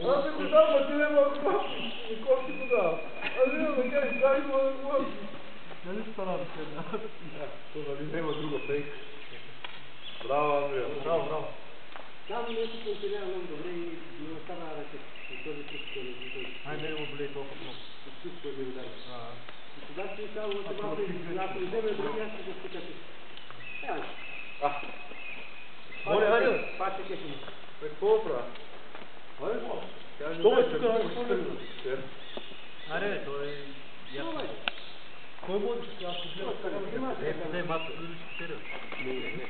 Аз ти го дам, а ти не мога да Никол ти го дам. Аз не мога да кажеш, дай го. Нали стана да се една? То нали няма друга фейк. Браво, Андрия. Браво. Там нещо функционира много добре и не остава ръчет. И този път ще не бъде. Ай, не го более толкова много. Всичко ми удари. И когато си става от малко и ако вземе други, аз ще го скачи. Моля, Андрия. Пак ще кешим. Какво правя? Що е тук? Аре, той е... Кой може да се гледа? Не, мато, или ще сериоз? Не.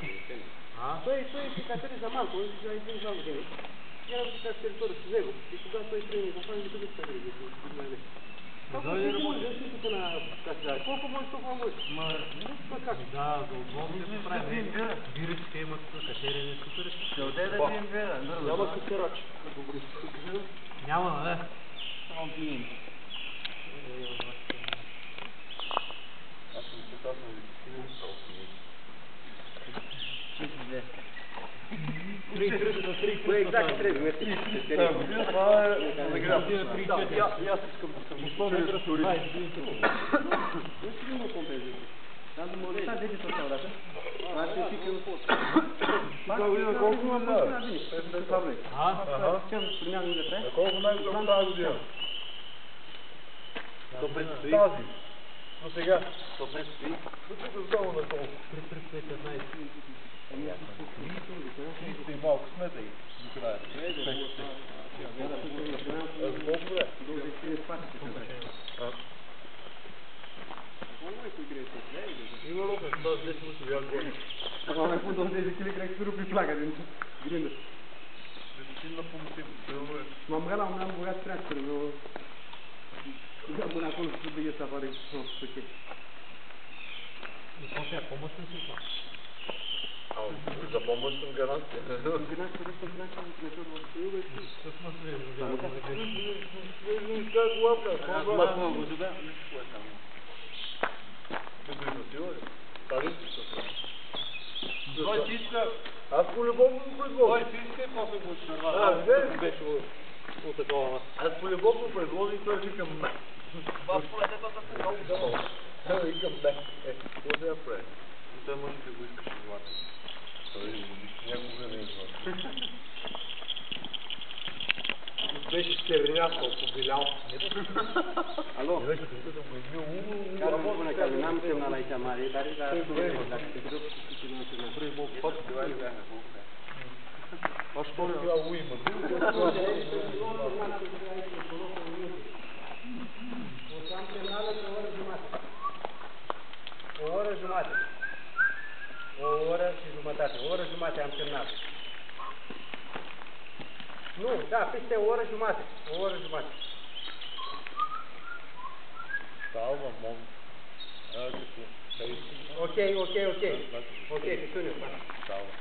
Той си катери за малко, за един жал ден. Я да се територия с него. И когато той тръгне, какво не да се гледа? Колко може, толкова може. Да, за отводни се прави. Вирусите имат катерени супер. Ще отиде да пием бира. Няма катерач. Няма, не. Само пием. Аз съм сътасен да Кое екзакт трябва метри? Това е разиграв. Аз искам да съм Условно турист. Аз да може да дадете това врата. Това ще си към фото. Колко ме дава? Колко най-голям тази година? То предстои. Тази. Но сега. То предстои. Тук долу на колко? 315. И малко сметай до края. Колко бе? Има лоха, това здесь му се бях гони. Ама ме по 10 кили край сироп и плага. Гринда. Десетина помутим. Mam gana, am băgat tractor, eu... Până acolo să trebuie să apară și pe И после помощен си това. За помощ съм гаранция. Размахва го сюда. Той си иска... Аз по-любовно предложих. Той си иска и после го ще нарвава. Беше от такова. Аз по-любовно предложих, той викам ме. Викам ме. Какво да я прави? Той може да го искаш злата. Той някога не е злата. Беше стернясал, побелял. Alo? Беше като да го измил. Care mă spune că n-am semnal aici mare, dar dacă te duc cu tine Aș la uimă. O să am semnală pe o oră jumătate. O oră jumătate. O oră și jumătate. O oră jumătate am semnat. Nu, da, peste o oră jumătate. O oră jumătate. Salva, mom. Ok. Ok, te sun eu. Salva.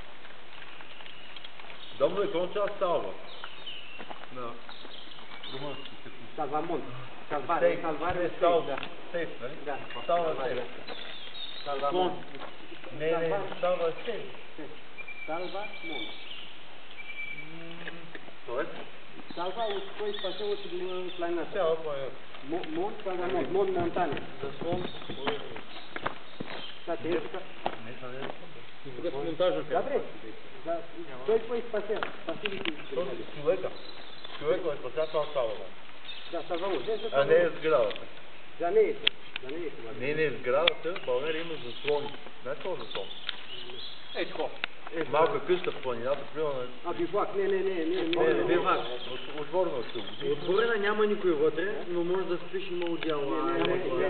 Domnule, contra salva. Da. Salvamont. Salvare. Salvare. Salva. Safe, né? Da. Salva safe. Salvamont. Salva safe. Salvamont. Тоест? Salva, той спасил от планината. Цяла планета. Мон, Salvamont. Мон Монтане. Заслон. Да, те тук. Не, това не е. Тук с монтажа. Добре. Той твой спасил. Спасили Човека. Човека е спасил, това става. Да, Salvamont. А не е сградата. Да, не е. Това. Не е сградата. В България има заслони. Знаеш какво заслон? Ей, тако. Малка къща в планината, примерно. Бивак, не. Бивак. Отворено ще го. Отворена няма никой вътре, но може да спиш има отдяла.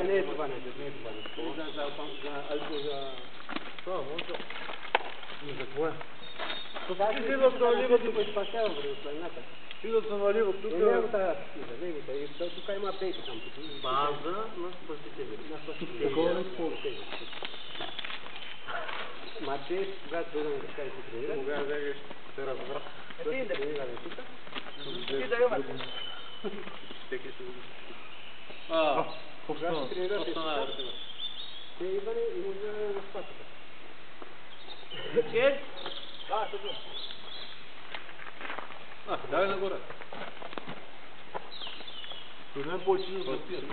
Не е това нещо. Това може да. Но за какво е? Ти идват на ливата. Той спасява от планината. Идват на ливата тук. Тук има пейки там. База на спасители. Такова не спорте. Матей, когато дойдем да кажа си тренира. Кога бегаш, се разбра. Ти да тренираме тук. Ти да имате. Всеки се Кога ще тренирате тук? Te Ivane, и може да спасите. Чеш? Да, също. Давай нагоре. Според мен повече да запият.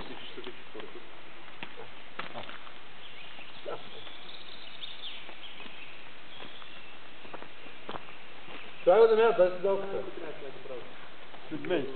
Трябва да ме даде си дал къса. След мен.